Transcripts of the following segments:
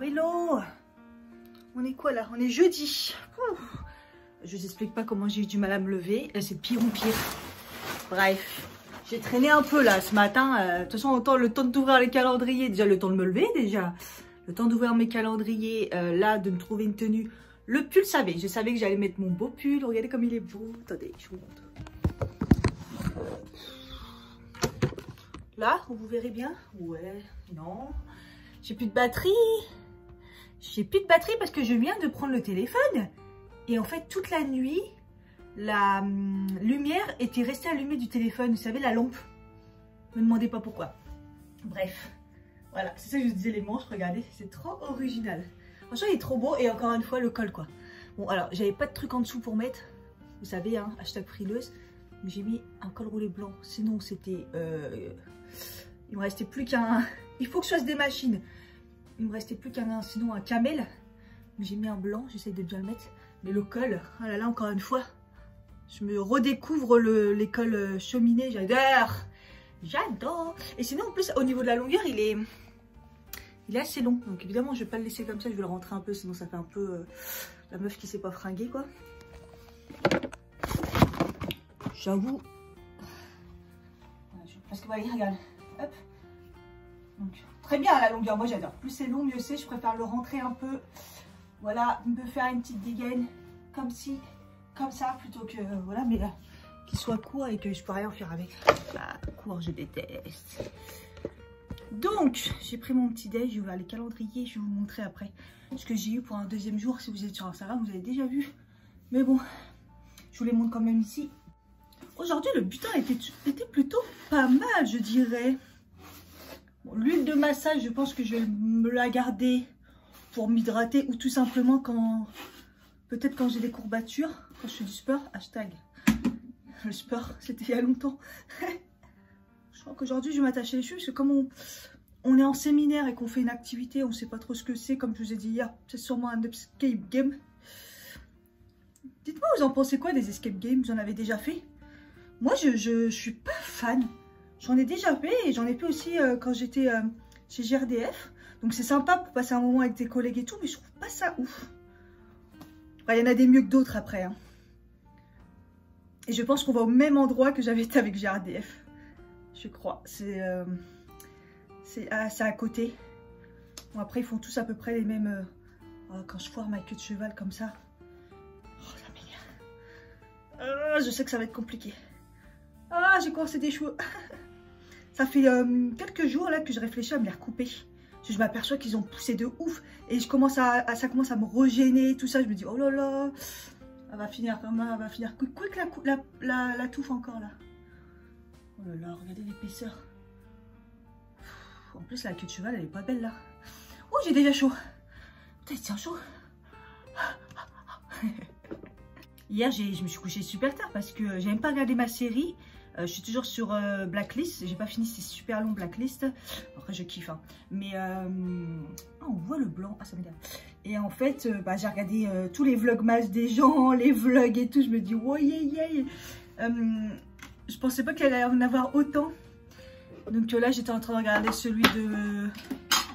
Hello, hello. On est quoi là? On est jeudi. Ouh. Je vous explique pas comment j'ai eu du mal à me lever. C'est de pire en pire. Bref, j'ai traîné un peu là ce matin. De toute façon, autant le temps d'ouvrir les calendriers. Déjà, le temps de me lever déjà. Le temps d'ouvrir mes calendriers. Là, de me trouver une tenue. Le pull, je savais que j'allais mettre mon beau pull. Regardez comme il est beau. Attendez, je vous montre. Là, vous verrez bien. Ouais, non. J'ai plus de batterie. J'ai plus de batterie parce que je viens de prendre le téléphone. Et en fait, toute la nuit, la lumière était restée allumée du téléphone. Vous savez, la lampe. Ne me demandez pas pourquoi. Bref. Voilà, c'est ça que je vous disais, les manches. Regardez, c'est trop original. Franchement, il est trop beau. Et encore une fois, le col, quoi. Bon, alors, j'avais pas de truc en dessous pour mettre. Vous savez, hein, hashtag frileuse. Mais j'ai mis un col roulé blanc. Sinon, c'était... il me restait plus qu'un... Il faut que je fasse des machines. Il me restait plus qu'un... Sinon, un camel. Mais j'ai mis un blanc. J'essaye de bien le mettre. Mais le col, oh là là, encore une fois. Je me redécouvre les cols cheminés. J'adore. J'adore. Et sinon, en plus, au niveau de la longueur, il est assez long. Donc, évidemment, je vais pas le laisser comme ça. Je vais le rentrer un peu. Sinon, ça fait un peu la meuf qui sait pas fringuer, quoi. J'avoue. Parce que, voyez, regarde. Hop. Donc, très bien la longueur. Moi, j'adore. Plus c'est long, mieux c'est. Je préfère le rentrer un peu. Voilà. Me faire une petite dégaine. Comme ci. Comme ça. Plutôt que, voilà. Mais qu'il soit court et que je peux rien faire avec. Ah, court, je déteste. Donc, j'ai pris mon petit déj. J'ai ouvert les calendriers. Je vais vous montrer après ce que j'ai eu pour un deuxième jour. Si vous êtes sur Instagram, vous avez déjà vu. Mais bon, je vous les montre quand même ici. Aujourd'hui, le butin était plutôt pas mal, je dirais. Bon, l'huile de massage, je pense que je vais me la garder pour m'hydrater ou tout simplement quand... Peut-être quand j'ai des courbatures, quand je fais du sport. Hashtag. Le sport, c'était il y a longtemps. Je crois qu'aujourd'hui, je vais m'attacher les cheveux parce que comme on est en séminaire et qu'on fait une activité, on ne sait pas trop ce que c'est. Comme je vous ai dit hier, c'est sûrement un escape game. Dites-moi, vous en pensez quoi des escape games? Vous en avez déjà fait? Moi, je suis pas fan. J'en ai déjà fait et j'en ai fait aussi quand j'étais chez GRDF. Donc, c'est sympa pour passer un moment avec tes collègues et tout, mais je trouve pas ça ouf. Enfin, il y en a des mieux que d'autres après. Hein. Et je pense qu'on va au même endroit que j'avais été avec GRDF. Je crois. C'est à côté. Bon, après, ils font tous à peu près les mêmes... quand je foire ma queue de cheval comme ça. Oh, ça m'énerve. Je sais que ça va être compliqué. Ah, j'ai coincé des cheveux. Ça fait quelques jours là que je réfléchis à me les recouper. Je m'aperçois qu'ils ont poussé de ouf. Et ça commence à me regêner, tout ça. Je me dis, oh là là. Elle va finir comme ça, elle va finir quick la touffe encore là. Oh là là, regardez l'épaisseur. En plus, la queue de cheval, elle est pas belle là. Oh, j'ai déjà chaud. Putain, il tient chaud. Hier, je me suis couchée super tard parce que j'ai même pas regardé ma série. Je suis toujours sur Blacklist. J'ai pas fini, c'est super long Blacklist. Après, je kiffe. Hein. Mais on voit le blanc. Ah, ça m'énerve. Et en fait, j'ai regardé tous les vlogmas des gens, les vlogs et tout. Je me dis, ouais, je pensais pas qu'il allait en avoir autant. Donc là, j'étais en train de regarder celui de...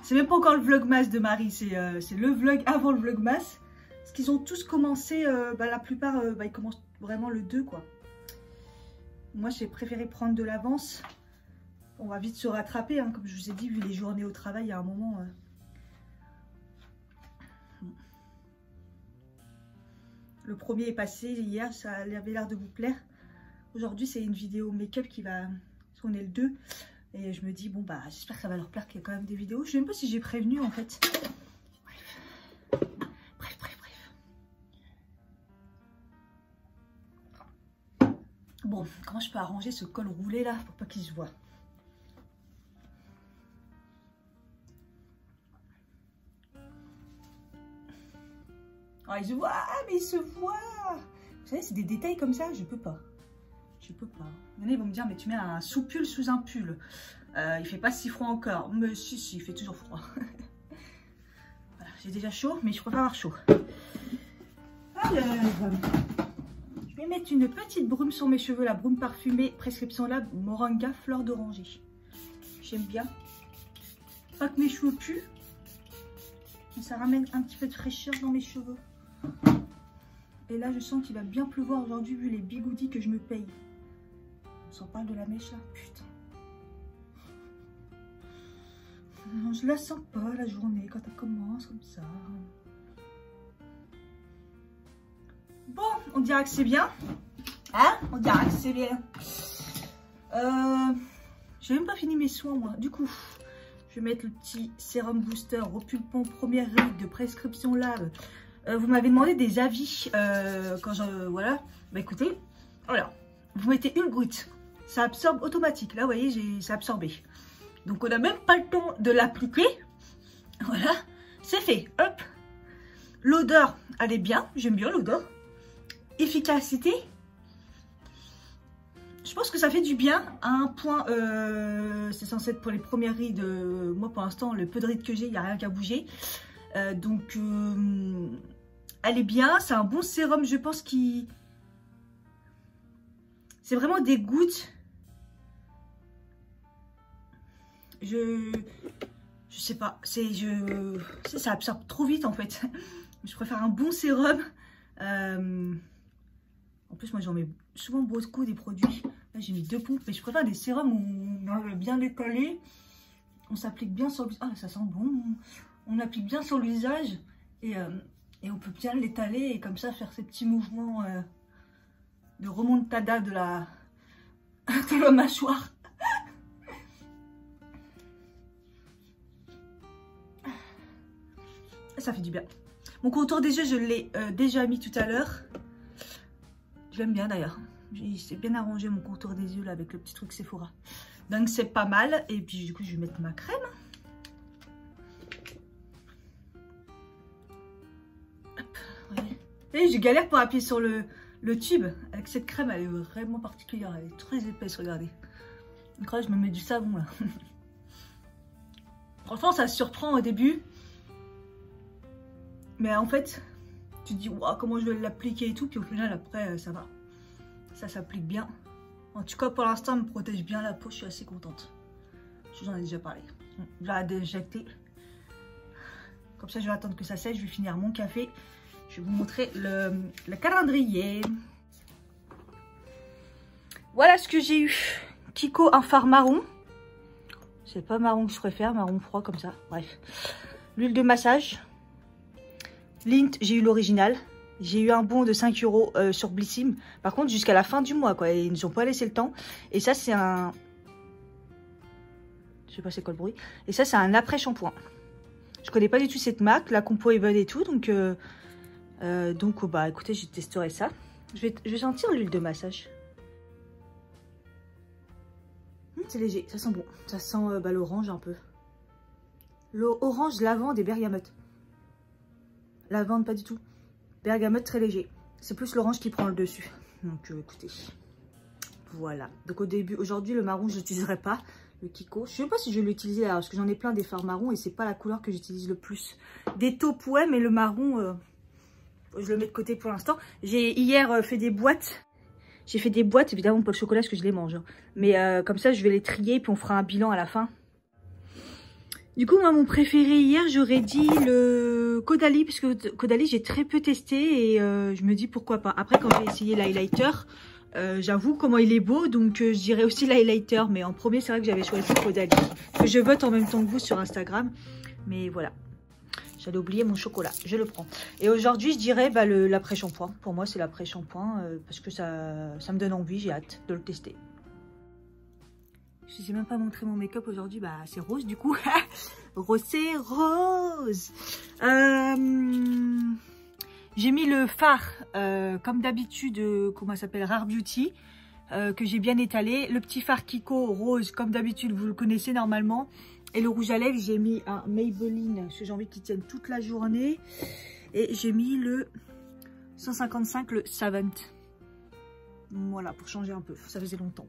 C'est même pas encore le vlogmas de Marie. C'est le vlog avant le vlogmas. Parce qu'ils ont tous commencé, la plupart, ils commencent vraiment le 2, quoi. Moi, j'ai préféré prendre de l'avance. On va vite se rattraper, hein, comme je vous ai dit, vu les journées au travail, il y a un moment... Le premier est passé hier, ça avait l'air de vous plaire. Aujourd'hui, c'est une vidéo make-up qui va... On est le 2. Et je me dis, bon, j'espère que ça va leur plaire qu'il y a quand même des vidéos. Je sais même pas si j'ai prévenu, en fait. Bon, comment je peux arranger ce col roulé là pour pas qu'il se voit? Oh, il se voit, mais il se voit. Vous savez, c'est des détails comme ça, je peux pas. Je peux pas. Il y en a, ils vont me dire, mais tu mets un sous-pull sous un pull. Il fait pas si froid encore. Mais si, il fait toujours froid. Voilà, j'ai déjà chaud, mais je préfère avoir chaud. Alors... Je vais mettre une petite brume sur mes cheveux, la brume parfumée, prescription Lab, Moringa, fleur d'oranger. J'aime bien. Pas que mes cheveux puent. Ça ramène un petit peu de fraîcheur dans mes cheveux. Et là, je sens qu'il va bien pleuvoir aujourd'hui vu les bigoudis que je me paye. On s'en parle de la mèche là, putain. Non, je la sens pas la journée quand elle commence comme ça. Bon, on dira que c'est bien. Hein? On dira que c'est bien. J'ai même pas fini mes soins moi. Du coup, je vais mettre le petit sérum booster repulpant première ride de prescription lab. Vous m'avez demandé des avis quand je... Voilà. Bah écoutez, voilà. Vous mettez une goutte. Ça absorbe automatique. Là, vous voyez, ça a absorbé. Donc, on n'a même pas le temps de l'appliquer. Voilà. C'est fait. Hop. L'odeur, elle est bien. J'aime bien l'odeur. Efficacité. Je pense que ça fait du bien à un point. C'est censé être pour les premières rides. Moi, pour l'instant, le peu de rides que j'ai, il n'y a rien qu'à bouger. Donc, elle est bien. C'est un bon sérum, je pense, qui... C'est vraiment des gouttes. Je sais pas. Ça absorbe trop vite, en fait. Je préfère un bon sérum. En plus, moi, j'en mets souvent beaucoup des produits. Là, j'ai mis 2 pompes. Mais je préfère des sérums où on arrive bien l'étaler. On s'applique bien sur le... Ah, ça sent bon. On applique bien sur le visage. Et on peut bien l'étaler. Et comme ça, faire ces petits mouvements de remontada de la mâchoire. Ça fait du bien. Mon contour des yeux, je l'ai déjà mis tout à l'heure. Je l'aime bien d'ailleurs. C'est bien arrangé mon contour des yeux là avec le petit truc Sephora. Donc c'est pas mal. Et puis du coup, je vais mettre ma crème. Hop, ouais. Et je galère pour appuyer sur le tube. Avec cette crème, elle est vraiment particulière. Elle est très épaisse, regardez. Donc là, je me mets du savon là. Franchement, ça surprend au début. Mais en fait, tu te dis, wow, comment je vais l'appliquer et tout. Puis au final, après, ça va. Ça s'applique bien. En tout cas, pour l'instant, elle me protège bien la peau. Je suis assez contente. Je vous en ai déjà parlé. Je vais la déjecter. Comme ça, je vais attendre que ça sèche. Je vais finir mon café. Je vais vous montrer le calendrier. Voilà ce que j'ai eu. Kiko, un fard marron. C'est pas marron que je préfère, marron froid comme ça. Bref. L'huile de massage. Lint, j'ai eu l'original. J'ai eu un bon de 5 € sur Blissim. Par contre, jusqu'à la fin du mois, quoi. Ils nous ont pas laissé le temps. Et ça, c'est un... Je sais pas c'est quoi le bruit. Et ça, c'est un après-shampoing. Je connais pas du tout cette marque, la Compo Even et tout. Donc, bah, écoutez, je testerai ça. Je vais sentir l'huile de massage. C'est léger, ça sent bon. Ça sent bah, l'orange un peu. L'orange, lavande et bergamote. Lavande, pas du tout. Bergamote, très léger. C'est plus l'orange qui prend le dessus. Donc, écoutez. Voilà. Donc, au début, aujourd'hui, le marron, je l'utiliserai pas. Le Kiko. Je sais pas si je vais l'utiliser là, parce que j'en ai plein des fards marrons et c'est pas la couleur que j'utilise le plus. Des taupes, ouais, mais le marron, je le mets de côté pour l'instant. J'ai hier fait des boîtes. J'ai fait des boîtes, évidemment, pas le chocolat, parce que je les mange. Hein. Mais comme ça, je vais les trier, puis on fera un bilan à la fin. Du coup, moi, mon préféré hier, j'aurais dit le Caudalie, parce que Caudalie, j'ai très peu testé et je me dis pourquoi pas. Après, quand j'ai essayé l'highlighter, j'avoue comment il est beau, donc je dirais aussi l'highlighter. Mais en premier, c'est vrai que j'avais choisi Caudalie. Que je vote en même temps que vous sur Instagram. Mais voilà. J'allais oublier mon chocolat, je le prends. Et aujourd'hui, je dirais bah, l'après-shampoing. Pour moi, c'est l'après-shampoing parce que ça me donne envie, j'ai hâte de le tester. Je ne sais même pas montrer mon make-up aujourd'hui, bah, c'est rose du coup. Rose, c'est rose. J'ai mis le fard, comme d'habitude, comment ça s'appelle, Rare Beauty, que j'ai bien étalé. Le petit fard Kiko rose, comme d'habitude, vous le connaissez normalement. Et le rouge à lèvres, j'ai mis un Maybelline, parce que j'ai envie qu'il tienne toute la journée. Et j'ai mis le 155, le Savant. Voilà, pour changer un peu, ça faisait longtemps.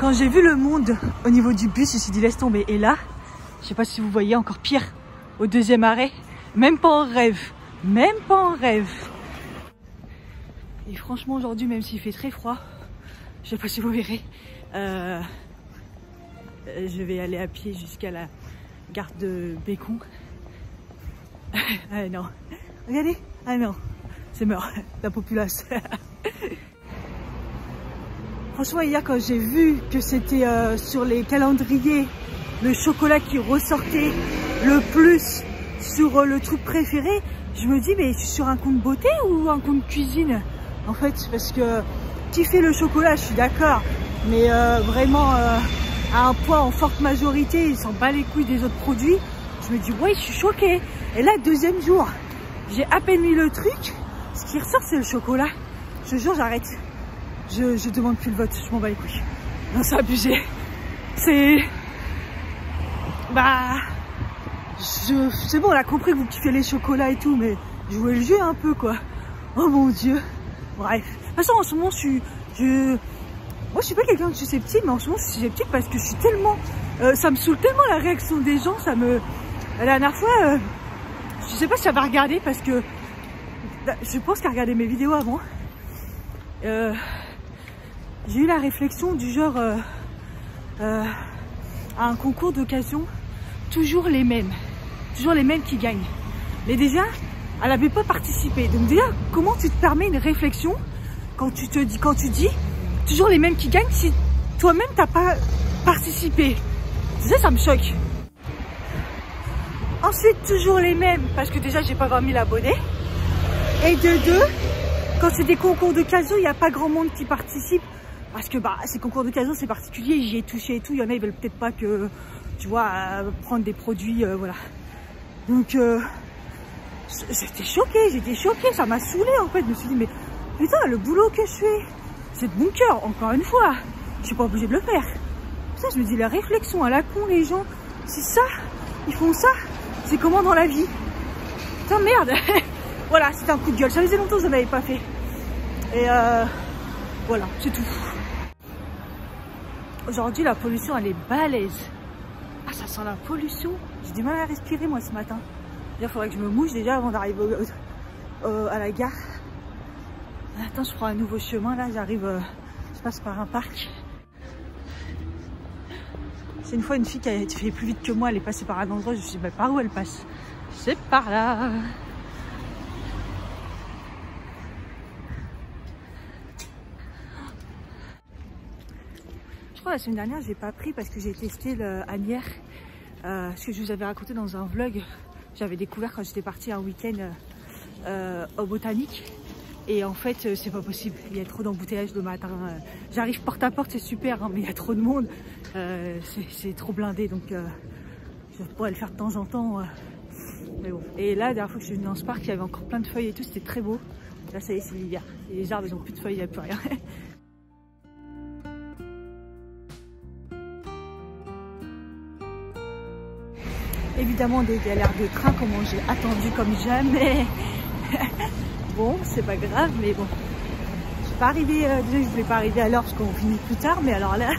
Quand j'ai vu le monde au niveau du bus, je me suis dit laisse tomber. Et là, je sais pas si vous voyez, encore pire, au deuxième arrêt. Même pas en rêve, même pas en rêve. Et franchement, aujourd'hui, même s'il fait très froid, je sais pas si vous verrez, je vais aller à pied jusqu'à la Garde de bacon. Ah non. Regardez. Ah non. C'est mort. La populace. Franchement, hier, quand j'ai vu que c'était sur les calendriers le chocolat qui ressortait le plus sur le truc préféré, je me dis, mais je suis sur un compte beauté ou un compte cuisine? En fait, parce que kiffer le chocolat, je suis d'accord, mais vraiment à un point en forte majorité, il s'en bat les couilles des autres produits. Je me dis, ouais, je suis choquée. Et là, deuxième jour, j'ai à peine mis le truc, ce qui ressort, c'est le chocolat. Ce jour, j'arrête. Je demande plus le vote, je m'en bats les couilles. Non, c'est abusé. C'est... Bah... C'est bon, on a compris que vous kiffez les chocolats et tout, mais jouez le jeu un peu, quoi. Oh mon Dieu. Bref. De toute façon, en ce moment, moi, je suis pas quelqu'un de susceptible, mais en ce moment, je suis susceptible parce que je suis tellement... ça me saoule tellement la réaction des gens, ça me... La dernière fois, je sais pas si ça va regarder parce que... Je pense qu'à regarder mes vidéos avant. J'ai eu la réflexion du genre... à un concours d'occasion, toujours les mêmes qui gagnent. Mais déjà, elle n'avait pas participé. Donc déjà, comment tu te permets une réflexion quand tu dis toujours les mêmes qui gagnent si toi-même t'as pas participé? Ça me choque. Ensuite, toujours les mêmes parce que déjà j'ai pas 20 000 abonnés. Et de deux, quand c'est des concours d'occasion, il n'y a pas grand monde qui participe. Parce que bah, ces concours d'occasion, c'est particulier, j'y ai touché et tout. Il y en a, ils veulent peut-être pas que, tu vois, prendre des produits, voilà. Donc, j'étais choquée, ça m'a saoulée en fait. Je me suis dit, mais putain, le boulot que je fais, c'est de bon cœur, encore une fois. Je suis pas obligée de le faire. Ça, je me dis, la réflexion à la con, les gens, c'est ça, ils font ça, c'est comment dans la vie? Putain, merde. Voilà, c'était un coup de gueule. Ça faisait longtemps que je n'en avais pas fait. Et voilà, c'est tout. Aujourd'hui, la pollution, elle est balèze. Ah, ça sent la pollution. J'ai du mal à respirer, moi, ce matin. Il faudrait que je me mouche déjà avant d'arriver à la gare. Attends, je prends un nouveau chemin. Là, j'arrive, je passe par un parc. C'est une fois une fille qui a fait plus vite que moi. Elle est passée par un endroit. Je me suis dit, bah, par où elle passe? C'est par là. La semaine dernière, j'ai pas pris parce que j'ai testé le Agnières, ce que je vous avais raconté dans un vlog. J'avais découvert quand j'étais partie un week-end au Botanique. Et en fait, c'est pas possible. Il y a trop d'embouteillages le matin. J'arrive porte à porte, c'est super, hein, mais il y a trop de monde. C'est trop blindé, donc je pourrais le faire de temps en temps. Mais bon. Et là, la dernière fois que je suis venue dans ce parc, il y avait encore plein de feuilles et tout. C'était très beau. Là, ça y est, c'est l'hiver. Les arbres, ils ont plus de feuilles, il n'y a plus rien. Évidemment des galères de train, comment j'ai attendu comme jamais. Bon, c'est pas grave, mais bon. Je suis pas arrivée, déjà je voulais pas arriver à l'heure parce qu'on finit plus tard, mais alors là...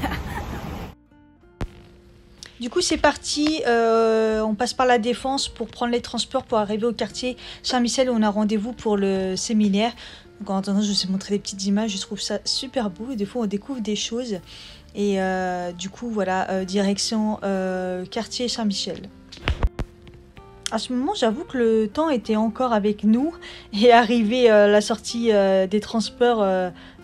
Du coup c'est parti, on passe par la Défense pour prendre les transports pour arriver au quartier Saint-Michel où on a rendez-vous pour le séminaire. Donc en attendant je vous ai montré des petites images, je trouve ça super beau et des fois on découvre des choses. Et du coup voilà, direction quartier Saint-Michel. À ce moment, j'avoue que le temps était encore avec nous et arrivé la sortie des transports,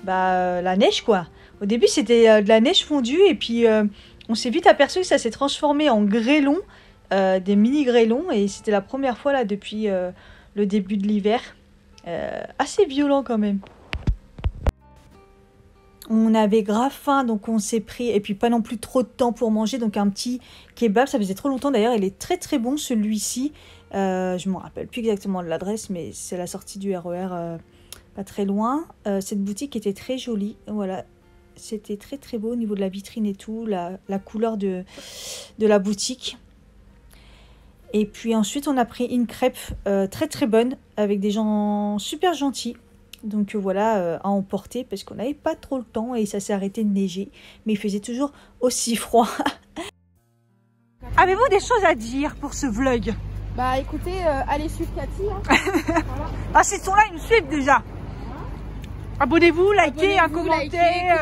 la neige quoi. Au début, c'était de la neige fondue et puis on s'est vite aperçu que ça s'est transformé en grêlons, des mini grêlons et c'était la première fois là depuis le début de l'hiver. Assez violent quand même. On avait grave faim, donc on s'est pris, et puis pas non plus trop de temps pour manger, donc un petit kebab, ça faisait trop longtemps d'ailleurs, il est très très bon celui-ci, je ne me rappelle plus exactement de l'adresse, mais c'est la sortie du RER, pas très loin. Cette boutique était très jolie, voilà, c'était très très beau au niveau de la vitrine et tout, la couleur de la boutique. Et puis ensuite on a pris une crêpe très très bonne, avec des gens super gentils. Donc voilà, à emporter parce qu'on n'avait pas trop le temps et ça s'est arrêté de neiger. Mais il faisait toujours aussi froid. Avez-vous des choses à dire pour ce vlog? Bah écoutez, allez suivre Cathy. Hein. Voilà. Ah, s'ils sont là, ils me suivent déjà. Abonnez-vous, likez, commentez.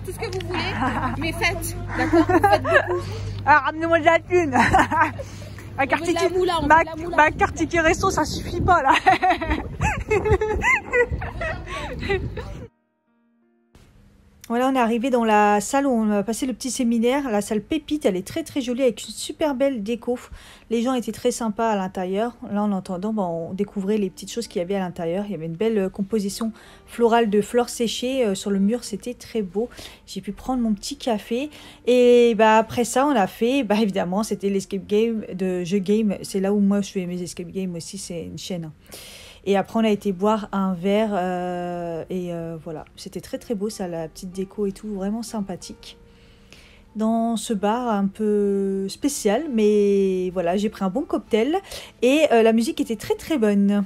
Tout ce que vous voulez. Mais faites, d'accord? Faites beaucoup. Ah, ramenez-moi de la thune. Ma carte ticket resto, ça suffit pas là. Voilà, on est arrivé dans la salle où on a passé le petit séminaire, la salle Pépite. Elle est très très jolie avec une super belle déco. Les gens étaient très sympas à l'intérieur. Là, en entendant, on découvrait les petites choses qu'il y avait à l'intérieur. Il y avait une belle composition florale de fleurs séchées sur le mur. C'était très beau. J'ai pu prendre mon petit café. Et après ça, on a fait, évidemment, c'était l'escape game de Jeux Game. C'est là où moi je fais mes escape games aussi. C'est une chaîne. Et après, on a été boire un verre voilà. C'était très très beau ça, la petite déco et tout, vraiment sympathique. Dans ce bar un peu spécial, mais voilà, j'ai pris un bon cocktail et la musique était très très bonne.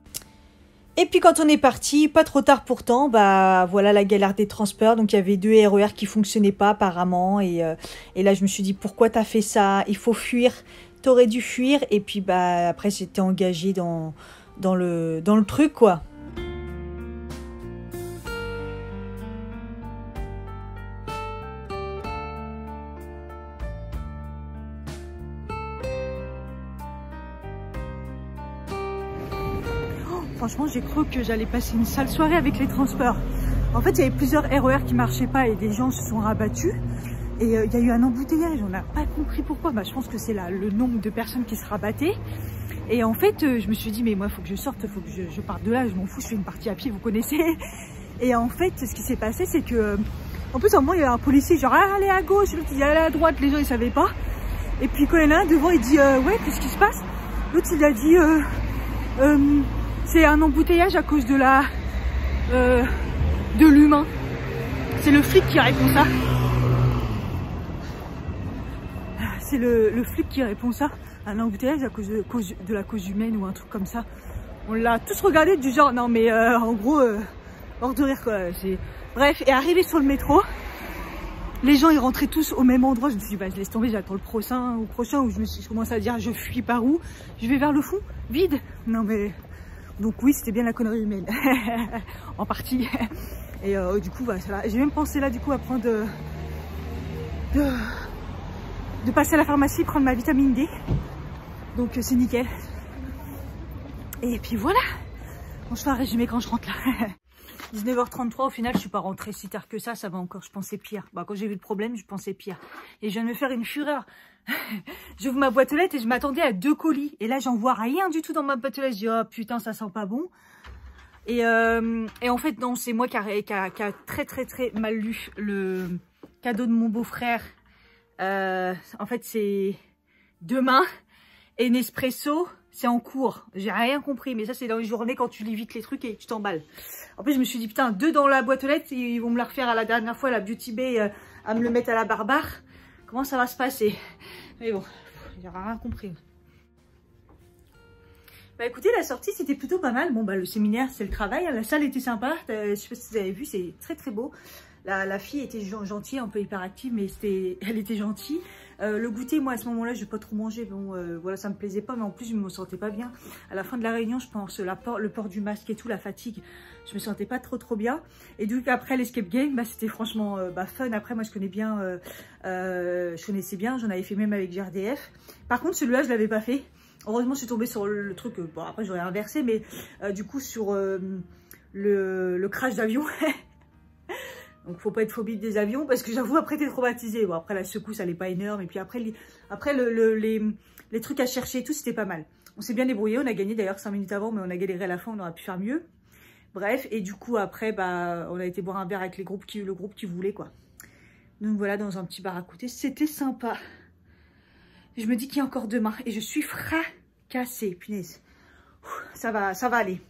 Et puis quand on est parti, pas trop tard pourtant, voilà la galère des transports. Donc il y avait 2 RER qui fonctionnaient pas apparemment. Et là, je me suis dit, pourquoi t'as fait ça? Il faut fuir, t'aurais dû fuir. Et puis après, j'étais engagée dans le truc quoi. Franchement, j'ai cru que j'allais passer une sale soirée avec les transports. En fait, il y avait plusieurs RER qui marchaient pas et des gens se sont rabattus. Et il y a eu un embouteillage, on n'a pas compris pourquoi. Je pense que c'est le nombre de personnes qui se rabattaient. Et en fait, je me suis dit, mais moi, il faut que je sorte, il faut que je parte de là, je m'en fous, je fais une partie à pied, vous connaissez. Et en fait, ce qui s'est passé, c'est que, en plus, à un moment, il y a un policier, genre, allez à gauche, l'autre, il dit, allez à droite, les gens, ils savaient pas. Et puis, quand il y en a un devant, il dit, ouais, qu'est-ce qui se passe? L'autre, il a dit, c'est un embouteillage à cause de l'humain. C'est le flic qui répond ça. C'est le flic qui répond ça. Un embouteillage à cause de la cause humaine ou un truc comme ça. On l'a tous regardé du genre, non mais en gros, hors de rire quoi. Bref, et arrivé sur le métro, les gens ils rentraient tous au même endroit. Je me suis dit, je laisse tomber, j'attends le prochain où je commence à dire, je fuis par où? Je vais vers le fond, vide. Non mais, donc oui, c'était bien la connerie humaine, en partie. Et du coup, j'ai même pensé là du coup à prendre de passer à la pharmacie, prendre ma vitamine D. Donc c'est nickel. Et puis voilà. On se fait un résumé quand je rentre là. 19h33, au final, je suis pas rentrée si tard que ça va encore, je pensais pire. Quand j'ai vu le problème, je pensais pire. Et je viens de me faire une fureur. J'ouvre ma boîte aux lettres et je m'attendais à 2 colis. Et là, j'en vois rien du tout dans ma boîte aux lettres. Je dis, oh putain, ça sent pas bon. Et en fait, non, c'est moi qui a très très très mal lu le cadeau de mon beau-frère. En fait, c'est demain. Et Nespresso, c'est en cours. J'ai rien compris, mais ça, c'est dans les journées quand tu lis vite les trucs et tu t'emballes. En plus, je me suis dit, putain, 2 dans la boîte aux lettres, ils vont me la refaire à la dernière fois, la Beauty Bay, à me le mettre à la barbare. Comment ça va se passer? Mais bon, j'ai rien compris. Écoutez, la sortie, c'était plutôt pas mal. Bon, le séminaire, c'est le travail. La salle était sympa. Je sais pas si vous avez vu, c'est très très beau. La fille était gentille, un peu hyperactive, mais elle était gentille. Le goûter, moi, à ce moment-là, je n'ai pas trop mangé. Bon, voilà, ça me plaisait pas, mais en plus, je me sentais pas bien. À la fin de la réunion, je pense, le port du masque et tout, la fatigue, je me sentais pas trop bien. Et donc, après l'escape game, c'était franchement fun. Après, moi, je connais bien, je connaissais bien, j'en avais fait même avec GRDF. Par contre, celui-là, je l'avais pas fait. Heureusement, je suis tombée sur le truc, bon, après, j'aurais inversé, mais du coup, sur le crash d'avion. Donc, faut pas être phobique des avions parce que j'avoue, après, t'es traumatisée. Bon, après, la secousse, elle est pas énorme. Et puis après, les trucs à chercher et tout, c'était pas mal. On s'est bien débrouillé. On a gagné d'ailleurs 5 minutes avant, mais on a galéré à la fin. On aurait pu faire mieux. Bref, et du coup, après, on a été boire un verre avec le groupe qui voulait, quoi. Donc voilà, dans un petit bar à côté. C'était sympa. Je me dis qu'il y a encore demain. Et je suis fracassée, punaise. Ça va aller.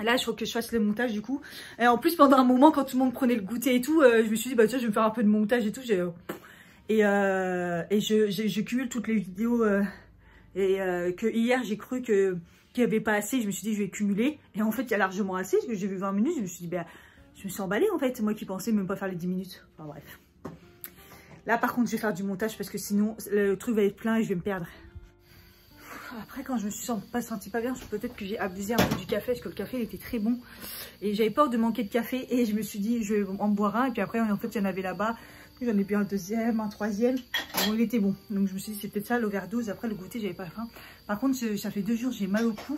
Là, il faut que je fasse le montage du coup. Et en plus, pendant un moment, quand tout le monde prenait le goûter et tout, je me suis dit, tiens, je vais me faire un peu de montage et tout. Et je cumule toutes les vidéos. Que hier, j'ai cru qu'il n'y avait pas assez. Je me suis dit, je vais cumuler. Et en fait, il y a largement assez. Parce que j'ai vu 20 minutes. Je me suis dit, je me suis emballée en fait. Moi qui pensais même pas faire les 10 minutes. Enfin bref. Là, par contre, je vais faire du montage parce que sinon, le truc va être plein et je vais me perdre. Après, quand je me suis pas sentie pas bien, peut-être que j'ai abusé un peu du café, parce que le café il était très bon. Et j'avais peur de manquer de café. Et je me suis dit, je vais en boire un. Et puis après, en fait, il y en avait là-bas. J'en ai bu un deuxième, un troisième. Bon, il était bon. Donc je me suis dit, c'est peut-être ça l'overdose. Après, le goûter, j'avais pas faim. Par contre, ça fait 2 jours, j'ai mal au cou.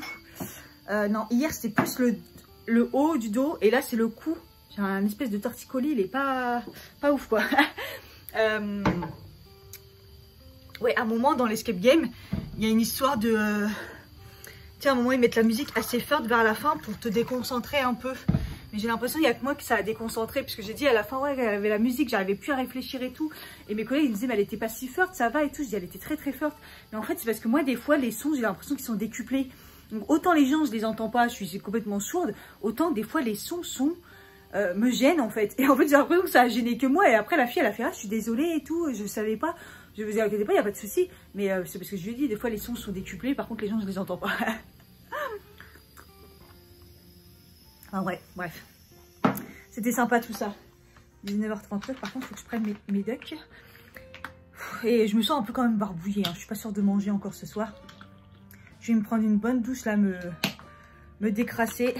Non, hier, c'était plus le haut du dos. Et là, c'est le cou. J'ai un espèce de torticolis. Il est pas ouf, quoi. Ouais, à un moment, dans l'escape game, il y a une histoire de... Tu sais, à un moment, ils mettent la musique assez forte vers la fin pour te déconcentrer un peu. Mais j'ai l'impression qu'il n'y a que moi que ça a déconcentré. Parce que j'ai dit à la fin, ouais, elle avait la musique, j'arrivais plus à réfléchir et tout. Et mes collègues, ils me disaient, mais elle était pas si forte, ça va et tout. Je dis, elle était très très forte. Mais en fait, c'est parce que moi, des fois, les sons, j'ai l'impression qu'ils sont décuplés. Donc, autant les gens, je les entends pas, je suis complètement sourde. Autant, des fois, les sons me gênent, en fait. Et en fait, j'ai l'impression que ça a gêné que moi. Et après, la fille, elle a fait, ah, je suis désolée et tout, je savais pas. Je vous ai inquiété pas, il n'y a pas de souci. Mais c'est parce que je lui ai dit, des fois, les sons sont décuplés. Par contre, les gens, je les entends pas. Ah ouais, bref. C'était sympa tout ça. 19h39, par contre, il faut que je prenne mes ducks. Et je me sens un peu quand même barbouillée. Hein. Je suis pas sûre de manger encore ce soir. Je vais me prendre une bonne douche là, me décrasser.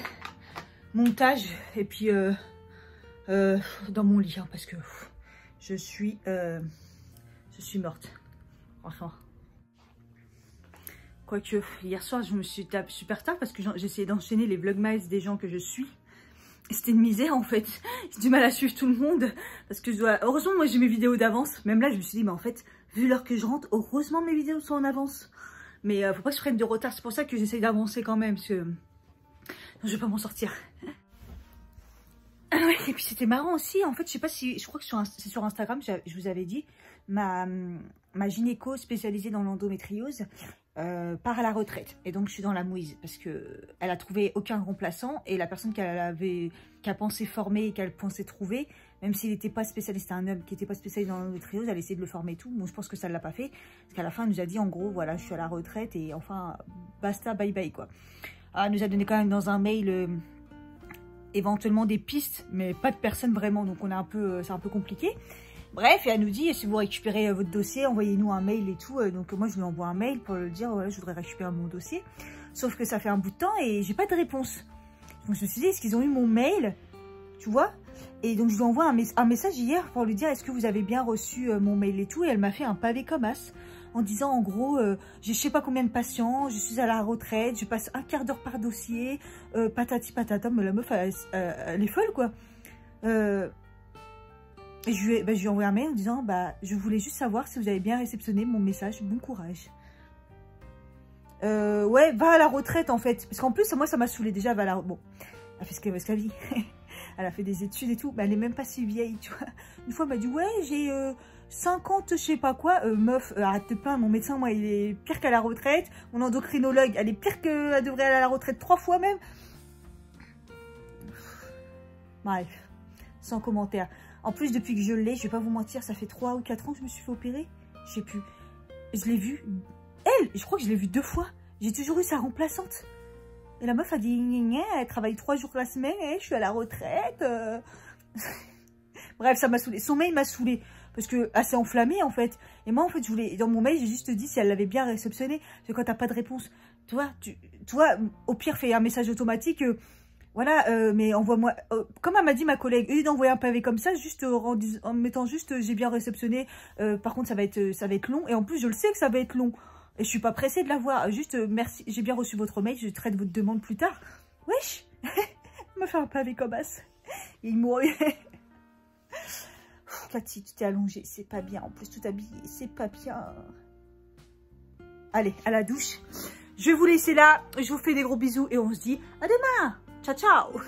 Montage. Et puis dans mon lit. Hein, parce que je suis morte. Franchement. Quoique, hier soir, je me suis tapé super tard parce que j'essayais d'enchaîner les vlogmas des gens que je suis. C'était une misère en fait. J'ai du mal à suivre tout le monde. Parce que heureusement, moi j'ai mes vidéos d'avance. Même là, je me suis dit, mais en fait, vu l'heure que je rentre, heureusement mes vidéos sont en avance. Mais faut pas que je prenne de retard. C'est pour ça que j'essaye d'avancer quand même. Parce que non, je vais pas m'en sortir. Ah ouais, et puis c'était marrant aussi. En fait, je sais pas si. Je crois que c'est sur Instagram, je vous avais dit. Ma gynéco spécialisée dans l'endométriose part à la retraite. Et donc je suis dans la mouise parce que elle a trouvé aucun remplaçant et la personne qu'elle a pensé former et qu'elle pensait trouver, même s'il n'était pas spécialiste, c'était un homme qui n'était pas spécialisé dans l'endométriose, elle a essayé de le former et tout. Bon, je pense que ça ne l'a pas fait parce qu'à la fin elle nous a dit en gros voilà, je suis à la retraite et enfin basta, bye bye quoi. Elle nous a donné quand même dans un mail éventuellement des pistes, mais pas de personne vraiment, donc on a c'est un peu compliqué. Bref, et elle nous dit, si vous récupérez votre dossier, envoyez-nous un mail et tout. Donc moi, je lui envoie un mail pour lui dire, voilà, je voudrais récupérer mon dossier. Sauf que ça fait un bout de temps et j'ai pas de réponse. Donc je me suis dit, est-ce qu'ils ont eu mon mail? Tu vois? Et donc je lui envoie un message hier pour lui dire, est-ce que vous avez bien reçu mon mail et tout? Et elle m'a fait un pavé comme as en disant, en gros, j'ai je sais pas combien de patients, je suis à la retraite, je passe un quart d'heure par dossier, patati patata. Mais la meuf, elle est folle, quoi. Et je lui ai envoyé un mail en disant, je voulais juste savoir si vous avez bien réceptionné mon message. Bon courage. Ouais, va à la retraite en fait. Parce qu'en plus, moi, ça m'a saoulé déjà. Bon, elle a fait ce qu'elle vit. Elle a fait des études et tout. Mais elle n'est même pas si vieille, tu vois. Une fois, elle m'a dit, ouais, j'ai 50, je sais pas quoi. Meuf, arrête de plaindre. Mon médecin, moi, il est pire qu'à la retraite. Mon endocrinologue, elle est pire qu'elle devrait aller à la retraite 3 fois même. Bref, sans commentaire. En plus, depuis que je l'ai, je vais pas vous mentir, ça fait 3 ou 4 ans que je me suis fait opérer. Je sais plus. Je l'ai vue. Elle, je crois que je l'ai vue 2 fois. J'ai toujours eu sa remplaçante. Et la meuf a dit, elle travaille 3 jours la semaine, je suis à la retraite. Bref, ça m'a saoulée. Son mail m'a saoulée. Parce que elle s'est enflammée, en fait. Et moi, en fait, dans mon mail, j'ai juste dit si elle l'avait bien réceptionné. Parce que quand t'as pas de réponse, tu vois, au pire, fais un message automatique. Voilà, mais envoie-moi, comme elle m'a dit ma collègue, au lieu d'envoyer un pavé comme ça, juste en mettant juste j'ai bien réceptionné, par contre ça va être long, et en plus je le sais que ça va être long, et je suis pas pressée de l'avoir, juste merci, j'ai bien reçu votre mail, je traite votre demande plus tard. Wesh, elle m'a fait un pavé comme as, il mourait. Cathy, tu t'es allongée, c'est pas bien, en plus tout habillé, c'est pas bien. Allez, à la douche, je vais vous laisser là, je vous fais des gros bisous, et on se dit à demain. Ciao, ciao.